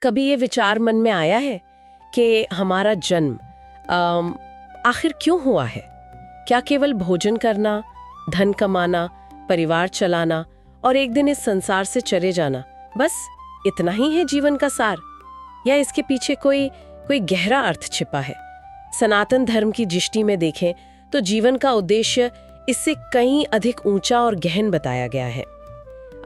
कभी ये विचार मन में आया है कि हमारा जन्म आखिर क्यों हुआ है? क्या केवल भोजन करना, धन कमाना, परिवार चलाना और एक दिन इस संसार से चले जाना, बस इतना ही है जीवन का सार? या इसके पीछे कोई गहरा अर्थ छिपा है? सनातन धर्म की दृष्टि में देखें तो जीवन का उद्देश्य इससे कहीं अधिक ऊंचा और गहन बताया गया है।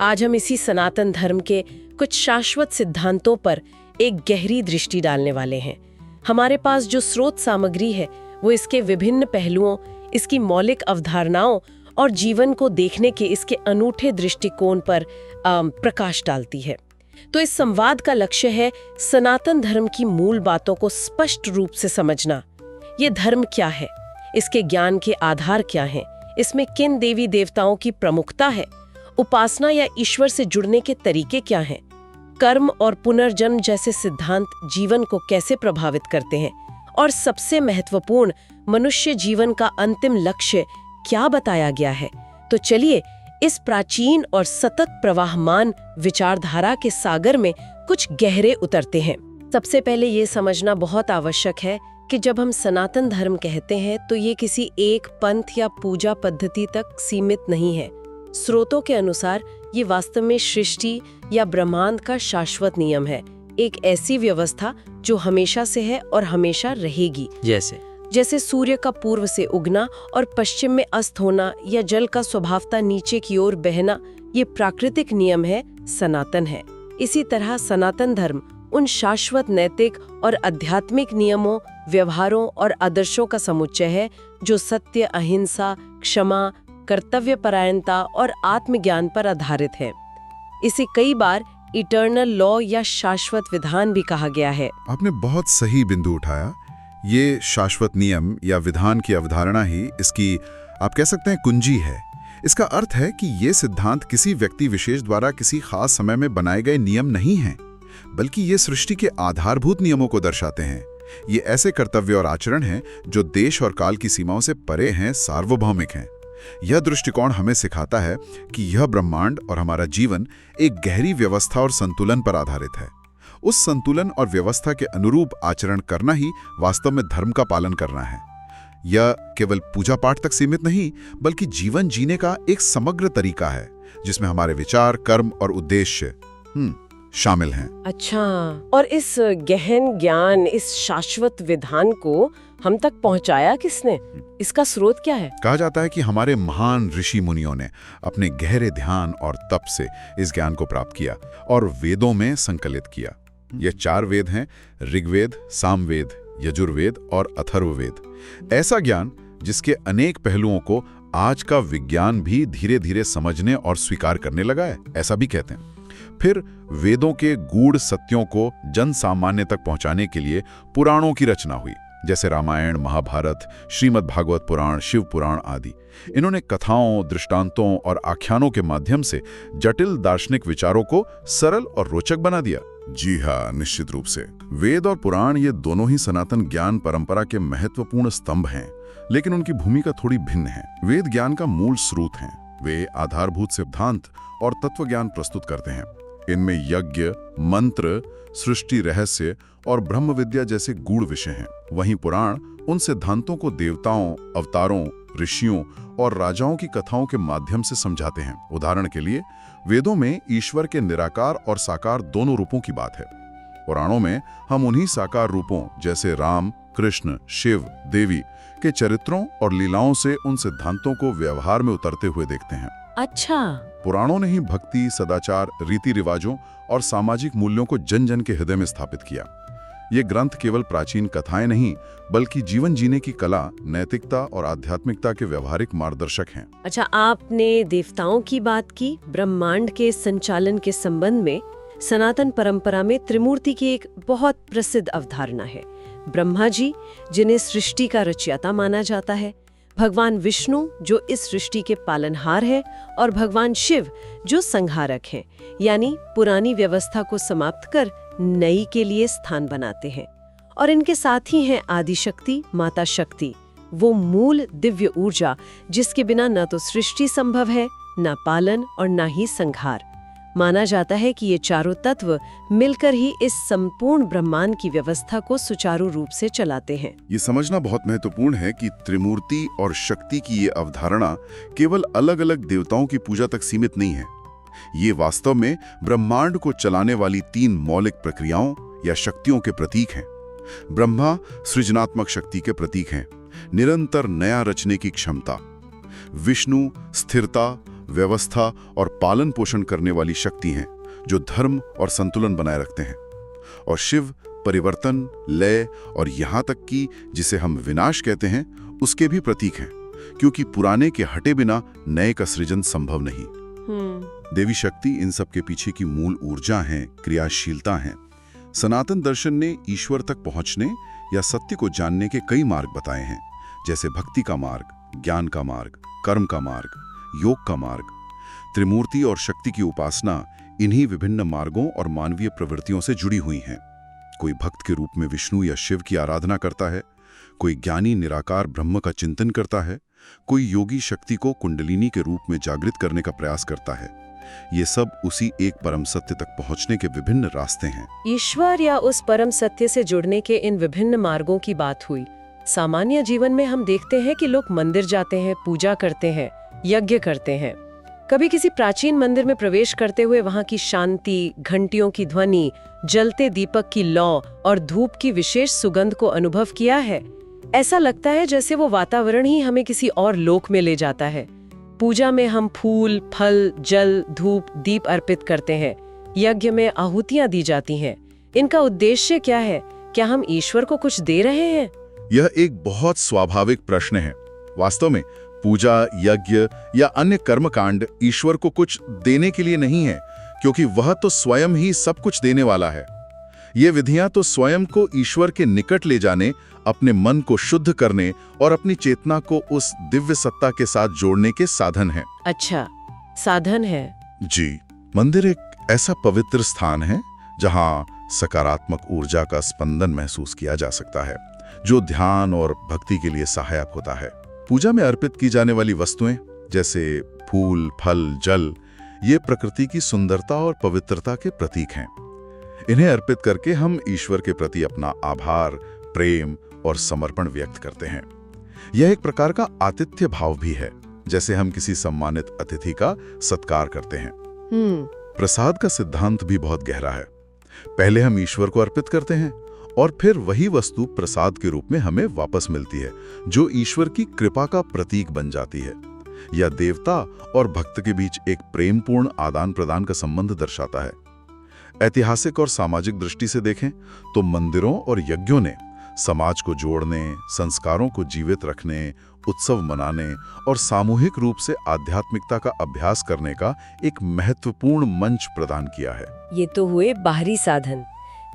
आज हम इसी सनातन धर्म के कुछ शाश्वत सिद्धांतों पर एक गहरी दृष्टि डालने वाले हैं। हमारे पास जो स्रोत सामग्री है वो इसके विभिन्न पहलुओं, इसकी मौलिक अवधारणाओं और जीवन को देखने के इसके अनूठे दृष्टिकोण पर प्रकाश डालती है। तो इस संवाद का लक्ष्य है सनातन धर्म की मूल बातों को स्पष्ट रूप से समझना। ये धर्म क्या है, इसके ज्ञान के आधार क्या हैं, इसमें किन देवी देवताओं की प्रमुखता है, उपासना या ईश्वर से जुड़ने के तरीके क्या हैं, कर्म और पुनर्जन्म जैसे सिद्धांत जीवन को कैसे प्रभावित करते हैं, और सबसे महत्वपूर्ण, मनुष्य जीवन का अंतिम लक्ष्य क्या बताया गया है। तो चलिए इस प्राचीन और सतत प्रवाहमान विचारधारा के सागर में कुछ गहरे उतरते हैं। सबसे पहले ये समझना बहुत आवश्यक है कि जब हम सनातन धर्म कहते हैं तो ये किसी एक पंथ या पूजा पद्धति तक सीमित नहीं है। स्रोतों के अनुसार ये वास्तव में सृष्टि या ब्रह्मांड का शाश्वत नियम है, एक ऐसी व्यवस्था जो हमेशा से है और हमेशा रहेगी। जैसे सूर्य का पूर्व से उगना और पश्चिम में अस्त होना, या जल का स्वभावतः नीचे की ओर बहना, ये प्राकृतिक नियम है, सनातन है। इसी तरह सनातन धर्म उन शाश्वत नैतिक और आध्यात्मिक नियमों, व्यवहारों और आदर्शों का समुच्चय है जो सत्य, अहिंसा, क्षमा, कर्तव्यपरायणता और आत्मज्ञान पर आधारित है। इसे कई बार इटर्नल लॉ या शाश्वत विधान भी कहा गया है। आपने बहुत सही बिंदु उठाया। ये शाश्वत नियम या विधान की अवधारणा ही इसकी, आप कह सकते हैं, कुंजी है। इसका अर्थ है कि ये सिद्धांत किसी व्यक्ति विशेष द्वारा किसी खास समय में बनाए गए नियम नहीं हैं, बल्कि ये सृष्टि के आधारभूत नियमों को दर्शाते हैं। ये ऐसे कर्तव्य और आचरण हैं जो देश और काल की सीमाओं से परे हैं, सार्वभौमिक हैं। यह दृष्टिकोण हमें सिखाता है कि यह ब्रह्मांड और हमारा जीवन एक गहरी व्यवस्था और संतुलन पर आधारित है। उस संतुलन और व्यवस्था के अनुरूप आचरण करना ही वास्तव में धर्म का पालन करना है। यह केवल पूजा पाठ तक सीमित नहीं, बल्कि जीवन जीने का एक समग्र तरीका है जिसमें हमारे विचार, कर्म और उद्देश्य शामिल हैं। अच्छा, और इस गहन ज्ञान, इस शाश्वत विधान को हम तक पहुंचाया किसने? इसका स्रोत क्या है? कहा जाता है कि हमारे महान ऋषि मुनियों ने अपने गहरे ध्यान और तप से इस ज्ञान को प्राप्त किया और वेदों में संकलित किया। ये 4 वेद हैं: ऋग्वेद, सामवेद, यजुर्वेद और अथर्ववेद। ऐसा ज्ञान जिसके अनेक पहलुओं को आज का विज्ञान भी धीरे धीरे समझने और स्वीकार करने लगा है, ऐसा भी कहते हैं। फिर वेदों के गूढ़ सत्यों को जन सामान्य तक पहुंचाने के लिए पुराणों की रचना हुई, जैसे रामायण, महाभारत, श्रीमद् भागवत पुराण, शिव पुराण आदि। इन्होंने कथाओं, दृष्टांतों और आख्यानों के माध्यम से जटिल दार्शनिक विचारों को सरल और रोचक बना दिया। जी हाँ, निश्चित रूप से वेद और पुराण ये दोनों ही सनातन ज्ञान परंपरा के महत्वपूर्ण स्तंभ हैं, लेकिन उनकी भूमिका थोड़ी भिन्न है। वेद ज्ञान का मूल स्रोत हैं। वे आधारभूत सिद्धांत और तत्व ज्ञान प्रस्तुत करते हैं। इनमें यज्ञ, मंत्र, सृष्टि रहस्य और ब्रह्म विद्या जैसे गूढ़ विषय हैं। वहीं पुराण उन सिद्धांतों को देवताओं, अवतारों, ऋषियों और राजाओं की कथाओं के माध्यम से समझाते हैं। उदाहरण के लिए वेदों में ईश्वर के निराकार और साकार दोनों रूपों की बात है। पुराणों में हम उन्हीं साकार रूपों जैसे राम, कृष्ण, शिव, देवी के चरित्रों और लीलाओं से उन सिद्धांतों को व्यवहार में उतरते हुए देखते हैं। अच्छा, पुराणों ने ही भक्ति, सदाचार, रीति रिवाजों और सामाजिक मूल्यों को जन जन के हृदय में स्थापित किया। ये ग्रंथ केवल प्राचीन कथाएं नहीं, बल्कि जीवन जीने की कला, नैतिकता और आध्यात्मिकता के व्यवहारिक मार्गदर्शक हैं। अच्छा, आपने देवताओं की बात की। ब्रह्मांड के संचालन के संबंध में सनातन परंपरा में त्रिमूर्ति की एक बहुत प्रसिद्ध अवधारणा है। ब्रह्मा जी, जिन्हें सृष्टि का रचयिता माना जाता है, भगवान विष्णु जो इस सृष्टि के पालनहार है, और भगवान शिव जो संहारक हैं, यानी पुरानी व्यवस्था को समाप्त कर नई के लिए स्थान बनाते हैं। और इनके साथ ही हैं आदिशक्ति, माता शक्ति, वो मूल दिव्य ऊर्जा जिसके बिना न तो सृष्टि संभव है, न पालन और न ही संहार। माना जाता है कि ये चारों तत्व मिलकर ही इस संपूर्ण ब्रह्मांड की व्यवस्था को सुचारू रूप से चलाते हैं। ये समझना बहुत महत्वपूर्ण है कि त्रिमूर्ति और शक्ति की ये अवधारणा केवल अलग-अलग देवताओं की पूजा तक सीमित नहीं है। ये वास्तव में ब्रह्मांड को चलाने वाली 3 मौलिक प्रक्रियाओं या शक्तियों के प्रतीक हैं। ब्रह्मा सृजनात्मक शक्ति के प्रतीक हैं, निरंतर नया रचने की क्षमता। विष्णु स्थिरता, व्यवस्था और पालन पोषण करने वाली शक्ति हैं, जो धर्म और संतुलन बनाए रखते हैं। और शिव परिवर्तन, लय और यहाँ तक कि जिसे हम विनाश कहते हैं, उसके भी प्रतीक हैं, क्योंकि पुराने के हटे बिना नए का सृजन संभव नहीं। देवी शक्ति इन सब के पीछे की मूल ऊर्जा है, क्रियाशीलता है। सनातन दर्शन ने ईश्वर तक पहुंचने या सत्य को जानने के कई मार्ग बताए हैं, जैसे भक्ति का मार्ग, ज्ञान का मार्ग, कर्म का मार्ग, योग का मार्ग। त्रिमूर्ति और शक्ति की उपासना इन्हीं विभिन्न मार्गों और मानवीय प्रवृत्तियों से जुड़ी हुई हैं। कोई भक्त के रूप में विष्णु या शिव की आराधना करता है, कोई ज्ञानी निराकार ब्रह्म का चिंतन करता है, कोई योगी शक्ति को कुंडलिनी के रूप में जागृत करने का प्रयास करता है। ये सब उसी एक परम सत्य तक पहुंचने के विभिन्न रास्ते हैं। ईश्वर या उस परम सत्य से जुड़ने के इन विभिन्न मार्गों की बात हुई। सामान्य जीवन में हम देखते हैं कि लोग मंदिर जाते हैं, पूजा करते हैं, यज्ञ करते हैं। कभी किसी प्राचीन मंदिर में प्रवेश करते हुए वहां की शांति, घंटियों की ध्वनि, जलते दीपक की लौ और धूप की विशेष सुगंध को अनुभव किया है। ऐसा लगता है जैसे वो वातावरण ही हमें किसी और लोक में ले जाता है। पूजा में हम फूल, फल, जल, धूप, दीप अर्पित करते हैं। यज्ञ में आहुतियां दी जाती हैं। इनका उद्देश्य क्या है? क्या हम ईश्वर को कुछ दे रहे हैं? यह एक बहुत स्वाभाविक प्रश्न है। वास्तव में पूजा, यज्ञ या अन्य कर्मकांड ईश्वर को कुछ देने के लिए नहीं है, क्योंकि वह तो स्वयं ही सब कुछ देने वाला है। ये विधियां तो स्वयं को ईश्वर के निकट ले जाने, अपने मन को शुद्ध करने और अपनी चेतना को उस दिव्य सत्ता के साथ जोड़ने के साधन हैं। अच्छा, साधन है। जी, मंदिर एक ऐसा पवित्र स्थान है जहां सकारात्मक ऊर्जा का स्पंदन महसूस किया जा सकता है, जो ध्यान और भक्ति के लिए सहायक होता है। पूजा में अर्पित की जाने वाली वस्तुएं जैसे फूल, फल, जल, ये प्रकृति की सुंदरता और पवित्रता के प्रतीक हैं। इन्हें अर्पित करके हम ईश्वर के प्रति अपना आभार, प्रेम और समर्पण व्यक्त करते हैं। यह एक प्रकार का आतिथ्य भाव भी है, जैसे हम किसी सम्मानित अतिथि का सत्कार करते हैं। प्रसाद का सिद्धांत भी बहुत गहरा है। पहले हम ईश्वर को अर्पित करते हैं और फिर वही वस्तु प्रसाद के रूप में हमें वापस मिलती है, जो ईश्वर की कृपा का प्रतीक बन जाती है। यह देवता और भक्त के बीच एक प्रेमपूर्ण आदान प्रदान का संबंध दर्शाता है। ऐतिहासिक और सामाजिक दृष्टि से देखें तो मंदिरों और यज्ञों ने समाज को जोड़ने, संस्कारों को जीवित रखने, उत्सव मनाने और सामूहिक रूप से आध्यात्मिकता का अभ्यास करने का एक महत्वपूर्ण मंच प्रदान किया है। ये तो हुए बाहरी साधन,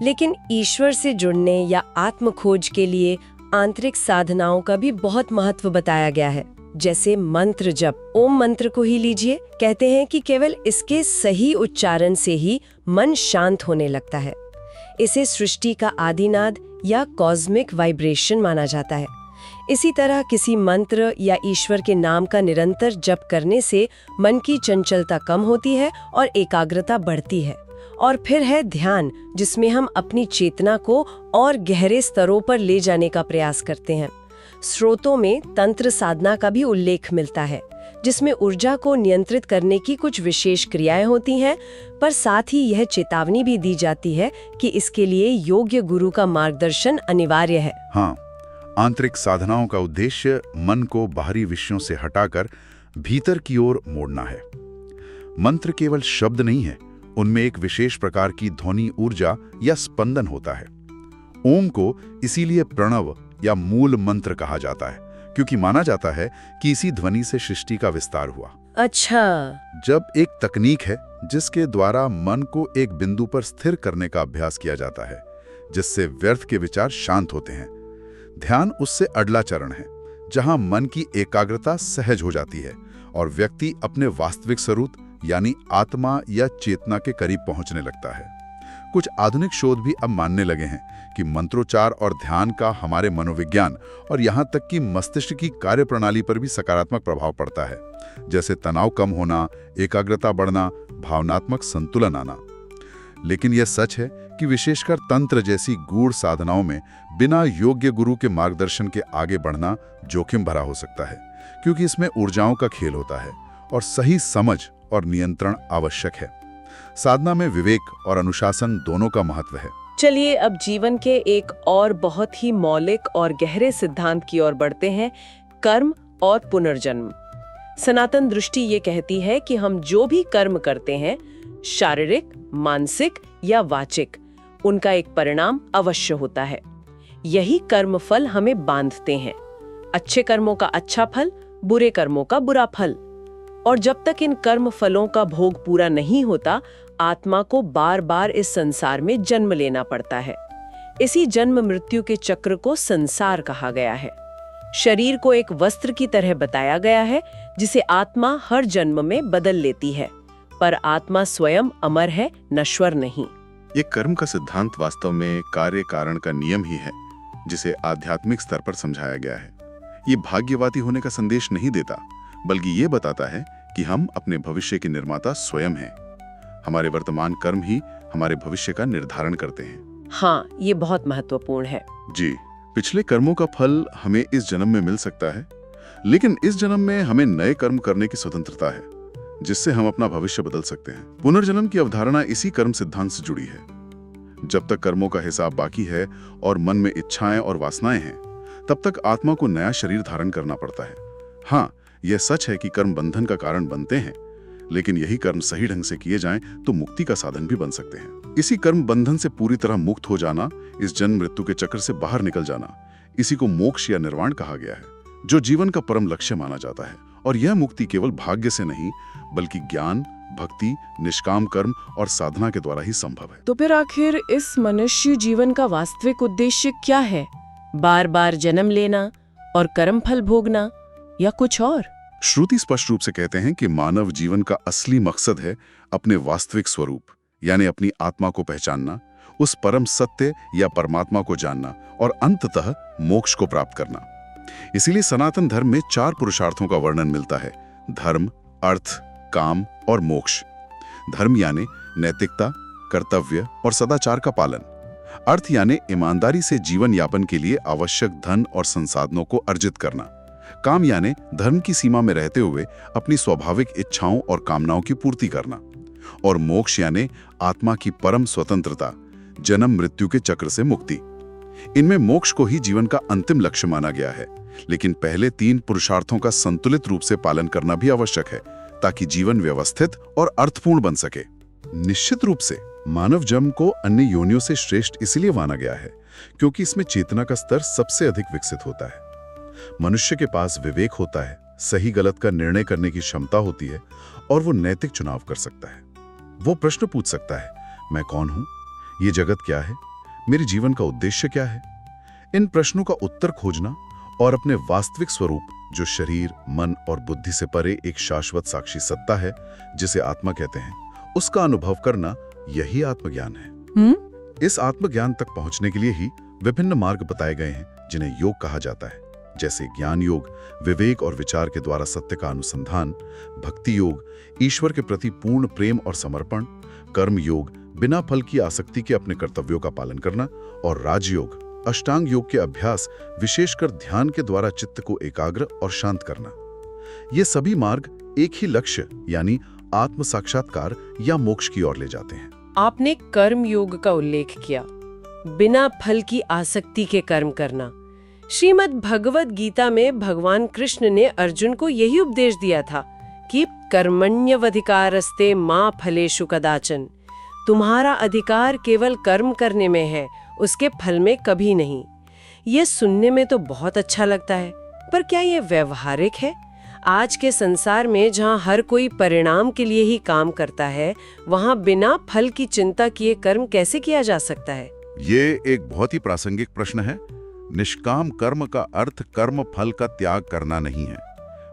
लेकिन ईश्वर से जुड़ने या आत्म खोज के लिए आंतरिक साधनाओं का भी बहुत महत्व बताया गया है। जैसे मंत्र जप, ओम मंत्र को ही लीजिए। कहते हैं कि केवल इसके सही उच्चारण से ही मन शांत होने लगता है। इसे सृष्टि का आदिनाद या कॉस्मिक वाइब्रेशन माना जाता है। इसी तरह किसी मंत्र या ईश्वर के नाम का निरंतर जप करने से मन की चंचलता कम होती है और एकाग्रता बढ़ती है। और फिर है ध्यान, जिसमें हम अपनी चेतना को और गहरे स्तरों पर ले जाने का प्रयास करते हैं। स्रोतों में तंत्र साधना का भी उल्लेख मिलता है, जिसमें ऊर्जा को नियंत्रित करने की कुछ विशेष क्रियाएं होती हैं, पर साथ ही यह चेतावनी भी दी जाती है कि इसके लिए योग्य गुरु का मार्गदर्शन अनिवार्य है। हाँ, आंतरिक साधनाओं का उद्देश्य मन को बाहरी विषयों से हटाकर भीतर की ओर मोड़ना है। मंत्र केवल शब्द नहीं है, उनमें एक विशेष प्रकार की ध्वनि ऊर्जा या स्पंदन होता है। ओम को इसीलिए प्रणव या मूल मंत्र कहा जाता है, क्योंकि माना जाता है कि इसी ध्वनि से सृष्टि का विस्तार हुआ। अच्छा, जब एक तकनीक है जिसके द्वारा मन को एक बिंदु पर स्थिर करने का अभ्यास किया जाता है, जिससे व्यर्थ के विचार शांत होते हैं। ध्यान उससे अगला चरण है, जहां मन की एकाग्रता सहज हो जाती है और व्यक्ति अपने वास्तविक स्वरूप यानी आत्मा या चेतना के करीब पहुंचने लगता है। कुछ आधुनिक शोध भी अब मानने लगे हैं कि मंत्रोच्चार और ध्यान का हमारे मनोविज्ञान और यहाँ तक कि मस्तिष्क की कार्यप्रणाली पर भी सकारात्मक प्रभाव पड़ता है, जैसे तनाव कम होना, एकाग्रता बढ़ना, भावनात्मक संतुलन आना। लेकिन यह सच है कि विशेषकर तंत्र जैसी गूढ़ साधनाओं में बिना योग्य गुरु के मार्गदर्शन के आगे बढ़ना जोखिम भरा हो सकता है, क्योंकि इसमें ऊर्जाओं का खेल होता है और सही समझ और नियंत्रण आवश्यक है। साधना में विवेक और अनुशासन दोनों का महत्व है। चलिए अब जीवन के एक और बहुत ही मौलिक और गहरे सिद्धांत की ओर बढ़ते हैं, कर्म और पुनर्जन्म। सनातन दृष्टि ये कहती है कि हम जो भी कर्म करते हैं, शारीरिक, मानसिक या वाचिक, उनका एक परिणाम अवश्य होता है। यही कर्म फल हमें बांधते हैं। अच्छे कर्मों का अच्छा फल, बुरे कर्मों का बुरा फल। और जब तक इन कर्म फलों का भोग पूरा नहीं होता, आत्मा को बार बार इस संसार में जन्म लेना पड़ता है। इसी जन्म मृत्यु के चक्र को संसार कहा गया है। शरीर को एक वस्त्र की तरह बताया गया है, जिसे आत्मा हर जन्म में बदल लेती है, पर आत्मा स्वयं अमर है, नश्वर नहीं। ये कर्म का सिद्धांत वास्तव में कार्य कारण का नियम ही है, जिसे आध्यात्मिक स्तर पर समझाया गया है। ये भाग्यवादी होने का संदेश नहीं देता, बल्कि ये बताता है कि हम अपने भविष्य के निर्माता स्वयं हैं। हमारे वर्तमान कर्म ही हमारे भविष्य का निर्धारण करते हैं। हाँ, ये बहुत महत्वपूर्ण है। जी, पिछले कर्मों का फल हमें इस जन्म में मिल सकता है, लेकिन इस जन्म में हमें नए कर्म करने की स्वतंत्रता है, जिससे हम अपना भविष्य बदल सकते हैं। पुनर्जन्म की अवधारणा इसी कर्म सिद्धांत से जुड़ी है। जब तक कर्मों का हिसाब बाकी है और मन में इच्छाएं और वासनाएं हैं, तब तक आत्मा को नया शरीर धारण करना पड़ता है। हाँ, यह सच है कि कर्म बंधन का कारण बनते हैं, लेकिन यही कर्म सही ढंग से किए जाएं तो मुक्ति का साधन भी बन सकते हैं। इसी कर्म बंधन से पूरी तरह मुक्त हो जाना, इस जन्म मृत्यु के चक्र से बाहर निकल जाना, इसी को मोक्ष या निर्वाण कहा गया है, जो जीवन का परम लक्ष्य माना जाता है। और यह मुक्ति केवल भाग्य से नहीं, बल्कि ज्ञान, भक्ति, निष्काम कर्म और साधना के द्वारा ही संभव है। तो फिर आखिर इस मनुष्य जीवन का वास्तविक उद्देश्य क्या है? बार बार जन्म लेना और कर्म फल भोगना, या कुछ और? श्रुति स्पष्ट रूप से कहते हैं कि मानव जीवन का असली मकसद है अपने वास्तविक स्वरूप, यानी अपनी आत्मा को पहचानना, उस परम सत्य या परमात्मा को जानना और अंततः मोक्ष को प्राप्त करना। इसीलिए सनातन धर्म में 4 पुरुषार्थों का वर्णन मिलता है: धर्म, अर्थ, काम और मोक्ष। धर्म यानी नैतिकता, कर्तव्य और सदाचार का पालन। अर्थ यानी ईमानदारी से जीवन यापन के लिए आवश्यक धन और संसाधनों को अर्जित करना। काम यानी धर्म की सीमा में रहते हुए अपनी स्वाभाविक इच्छाओं और कामनाओं की पूर्ति करना। और मोक्ष यानी आत्मा की परम स्वतंत्रता, जन्म मृत्यु के चक्र से मुक्ति। इनमें मोक्ष को ही जीवन का अंतिम लक्ष्य माना गया है, लेकिन पहले 3 पुरुषार्थों का संतुलित रूप से पालन करना भी आवश्यक है, ताकि जीवन व्यवस्थित और अर्थपूर्ण बन सके। निश्चित रूप से मानव जन्म को अन्य योनियों से श्रेष्ठ इसलिए माना गया है क्योंकि इसमें चेतना का स्तर सबसे अधिक विकसित होता है। मनुष्य के पास विवेक होता है, सही गलत का निर्णय करने की क्षमता होती है और वो नैतिक चुनाव कर सकता है। वो प्रश्न पूछ सकता है, मैं कौन हूं, ये जगत क्या है, मेरे जीवन का उद्देश्य क्या है। इन प्रश्नों का उत्तर खोजना और अपने वास्तविक स्वरूप, जो शरीर, मन और बुद्धि से परे एक शाश्वत साक्षी सत्ता है, जिसे आत्मा कहते हैं, उसका अनुभव करना, यही आत्मज्ञान है। इस आत्मज्ञान तक पहुंचने के लिए ही विभिन्न मार्ग बताए गए हैं, जिन्हें योग कहा जाता है, जैसे ज्ञान योग, विवेक और विचार के द्वारा सत्य का अनुसंधान; भक्ति योग, ईश्वर के प्रति पूर्ण प्रेम और समर्पण; कर्म योग, बिना फल की आसक्ति के अपने कर्तव्यों का पालन करना; और राजयोग, अष्टांग योग के अभ्यास, विशेषकर ध्यान के द्वारा चित्त को एकाग्र और शांत करना। ये सभी मार्ग एक ही लक्ष्य यानी आत्म साक्षात्कार या मोक्ष की ओर ले जाते हैं। आपने कर्म योग का उल्लेख किया, बिना फल की आसक्ति के कर्म करना। श्रीमद् भगवद गीता में भगवान कृष्ण ने अर्जुन को यही उपदेश दिया था कि कर्मण्यवधिकारस्ते मा फलेषु कदाचन। तुम्हारा अधिकार केवल कर्म करने में है, उसके फल में कभी नहीं। ये सुनने में तो बहुत अच्छा लगता है, पर क्या ये व्यवहारिक है? आज के संसार में जहाँ हर कोई परिणाम के लिए ही काम करता है, वहाँ बिना फल की चिंता किए कर्म कैसे किया जा सकता है? ये एक बहुत ही प्रासंगिक प्रश्न है। निष्काम कर्म का अर्थ कर्म फल का त्याग करना नहीं है,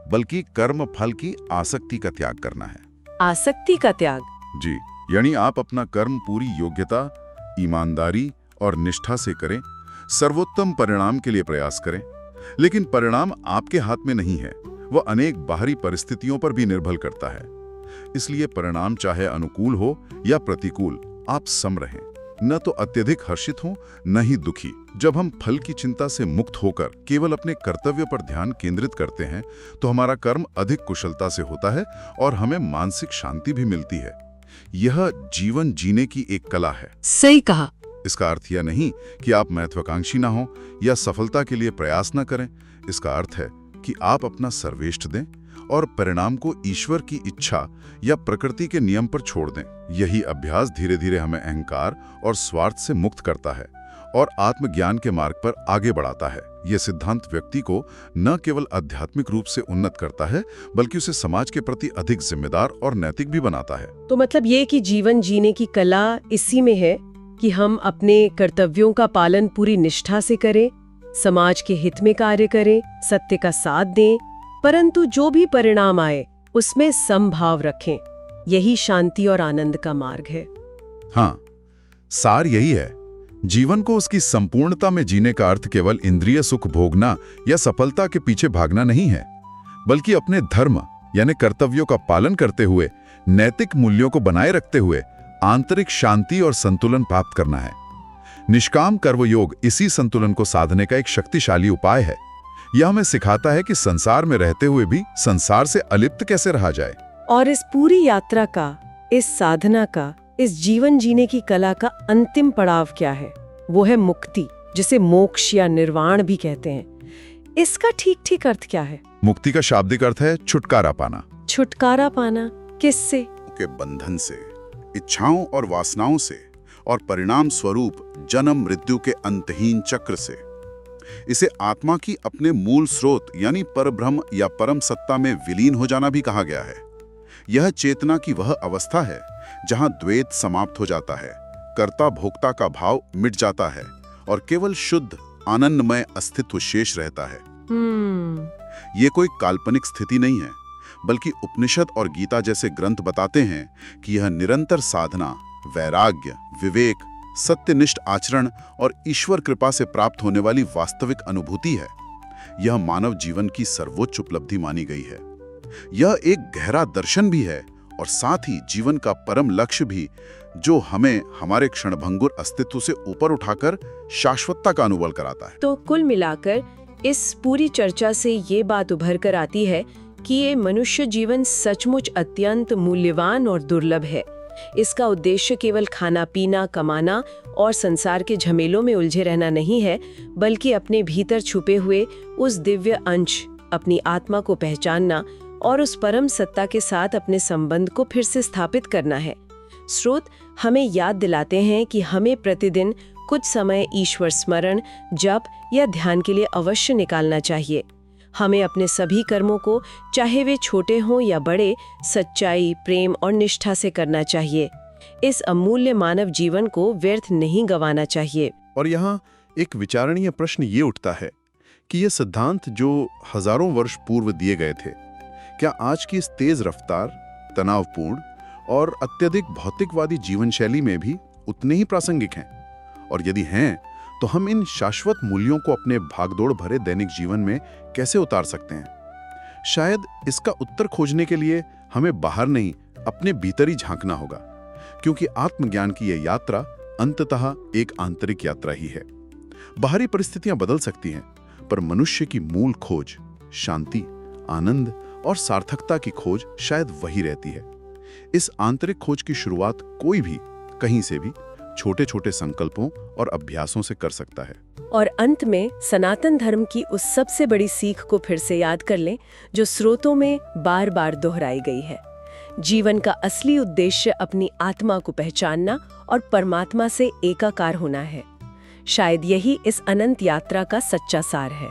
बल्कि कर्म फल की आसक्ति का त्याग करना है। आसक्ति का त्याग? जी, यानी आप अपना कर्म पूरी योग्यता, ईमानदारी और निष्ठा से करें, सर्वोत्तम परिणाम के लिए प्रयास करें। लेकिन परिणाम आपके हाथ में नहीं है, वह अनेक बाहरी परिस्थितियों पर भी निर्भर करता है। इसलिए परिणाम चाहे अनुकूल हो या प्रतिकूल, आप सम रहें। न तो अत्यधिक हर्षित हों, न ही दुखी। जब हम फल की चिंता से मुक्त होकर केवल अपने कर्तव्य पर ध्यान केंद्रित करते हैं, तो हमारा कर्म अधिक कुशलता से होता है और हमें मानसिक शांति भी मिलती है। यह जीवन जीने की एक कला है। सही कहा। इसका अर्थ यह नहीं कि आप महत्वाकांक्षी ना हो या सफलता के लिए प्रयास न करें। इसका अर्थ है कि आप अपना सर्वश्रेष्ठ दें और परिणाम को ईश्वर की इच्छा या प्रकृति के नियम पर छोड़ दें। यही अभ्यास धीरे धीरे हमें अहंकार और स्वार्थ से मुक्त करता है और आत्मज्ञान के मार्ग पर आगे बढ़ाता है। यह सिद्धांत व्यक्ति को न केवल आध्यात्मिक रूप से उन्नत करता है, बल्कि उसे समाज के प्रति अधिक जिम्मेदार और नैतिक भी बनाता है। तो मतलब ये कि जीवन जीने की कला इसी में है कि हम अपने कर्तव्यों का पालन पूरी निष्ठा से करें, समाज के हित में कार्य करें, सत्य का साथ दें, परंतु जो भी परिणाम आए उसमें समभाव रखें। यही शांति और आनंद का मार्ग है। हाँ, सार यही है। जीवन को उसकी संपूर्णता में जीने का अर्थ केवल इंद्रिय सुख भोगना या सफलता के पीछे भागना नहीं है, बल्कि अपने धर्म यानी कर्तव्यों का पालन करते हुए, नैतिक मूल्यों को बनाए रखते हुए आंतरिक शांति और संतुलन प्राप्त करना है। निष्काम कर्मयोग इसी संतुलन को साधने का एक शक्तिशाली उपाय है। यह हमें सिखाता है कि संसार में रहते हुए भी संसार से अलिप्त कैसे रहा जाए। और इस पूरी यात्रा का, इस साधना का, इस जीवन जीने की कला का अंतिम पड़ाव क्या है? वो है मुक्ति, जिसे मोक्ष या निर्वाण भी कहते हैं। इसका ठीक ठीक अर्थ क्या है? मुक्ति का शाब्दिक अर्थ है छुटकारा पाना। छुटकारा पाना किससे? के बंधन से, इच्छाओं और वासनाओं से, और परिणाम स्वरूप जन्म मृत्यु के अंतहीन चक्र से। इसे आत्मा की अपने मूल स्रोत यानी परब्रह्म या परम सत्ता में विलीन हो जाना भी कहा गया है। यह चेतना की वह अवस्था है जहां द्वैत समाप्त हो जाता है, कर्ता भोक्ता का भाव मिट जाता है और केवल शुद्ध आनंदमय अस्तित्व शेष रहता है। ये कोई काल्पनिक स्थिति नहीं है, बल्कि उपनिषद और गीता जैसे ग्रंथ बताते हैं कि यह निरंतर साधना, वैराग्य, विवेक, सत्यनिष्ठ आचरण और ईश्वर कृपा से प्राप्त होने वाली वास्तविक अनुभूति है। यह मानव जीवन की सर्वोच्च उपलब्धि मानी गई है। यह एक गहरा दर्शन भी है और साथ ही जीवन का परम लक्ष्य भी, जो हमें हमारे क्षणभंगुर अस्तित्व से ऊपर उठाकर शाश्वतता का अनुभव कराता है। तो कुल मिलाकर इस पूरी चर्चा से ये बात उभर कर आती है कि ये मनुष्य जीवन सचमुच अत्यंत मूल्यवान और दुर्लभ है। इसका उद्देश्य केवल खाना पीना, कमाना और संसार के झमेलों में उलझे रहना नहीं है, बल्कि अपने भीतर छुपे हुए उस दिव्य अंश, अपनी आत्मा को पहचानना और उस परम सत्ता के साथ अपने संबंध को फिर से स्थापित करना है। स्रोत हमें याद दिलाते हैं कि हमें प्रतिदिन कुछ समय ईश्वर स्मरण, जप या ध्यान के लिए अवश्य निकालना चाहिए। हमें अपने सभी कर्मों को, चाहे वे छोटे हों या बड़े, सच्चाई, प्रेम और निष्ठा से करना चाहिए। इस अमूल्य मानव जीवन को व्यर्थ नहीं गंवाना चाहिए। और यहाँ एक विचारणीय प्रश्न ये उठता है कि ये सिद्धांत जो हजारों वर्ष पूर्व दिए गए थे, क्या आज की इस तेज रफ्तार, तनावपूर्ण और अत्यधिक भौतिकवादी जीवन शैली में भी उतने ही प्रासंगिक हैं? और यदि हैं, तो हम इन शाश्वत मूल्यों को अपने भागदौड़ भरे दैनिक जीवन में कैसे उतार सकते हैं? शायद इसका उत्तर खोजने के लिए हमें बाहर नहीं, अपने भीतर ही झांकना होगा, क्योंकि आत्मज्ञान की यह यात्रा अंततः एक आंतरिक यात्रा ही है। बाहरी परिस्थितियां बदल सकती हैं, पर मनुष्य की मूल खोज, शांति, आनंद और सार्थकता की खोज शायद वही रहती है। इस आंतरिक खोज की शुरुआत कोई भी, कहीं से भी, छोटे छोटे संकल्पों और अभ्यासों से कर सकता है। और अंत में सनातन धर्म की उस सबसे बड़ी सीख को फिर से याद कर लें, जो स्रोतों में बार बार दोहराई गई है। जीवन का असली उद्देश्य अपनी आत्मा को पहचानना और परमात्मा से एकाकार होना है। शायद यही इस अनंत यात्रा का सच्चा सार है।